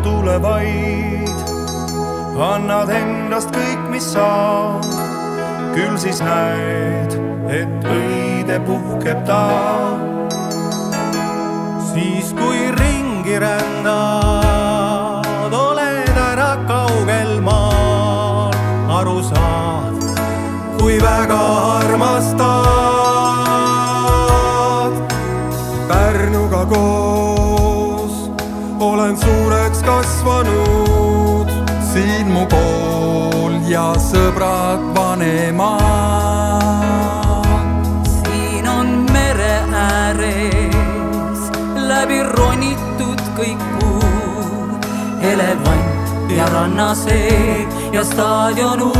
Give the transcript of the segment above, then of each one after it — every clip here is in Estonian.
kodule vaid annad endast kõik, mis saad, küll siis näed, et õide puhkeb ta. Siis kui ringi rändad, oled ära kaugel maal, aru saad, kui väga armastad. Pärnuga koos olen suureks kasvanud, siin mu kool ja sõbrad vanemad. Siin on mere ääres läbi ronitud kõik puud, elevant ja rannasee ja staadion uus.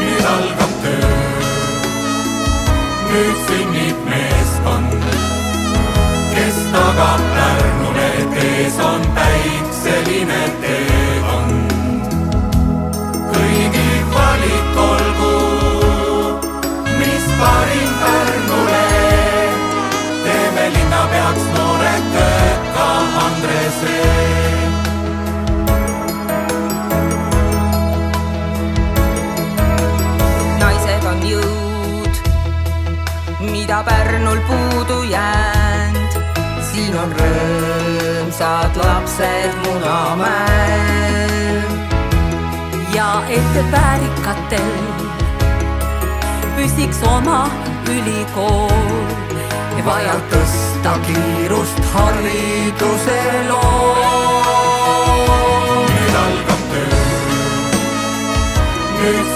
Nüüd algab töö, nüüd sünnib meeskond, kes tagab Pärnule, et ees on päikseline teekond. Kõigi valik olgu, mis parim Pärnule, teeme linnapeaks noored tööka Andrese. Naised on jõud, mida Pärnul puudu jäänd. Siin on rõõmsad lapsed Munamäel ja et väärikatel püsiks oma ülikool, vaja tõsta kiirust hariduse lool. Nüüd algab töö, nüüd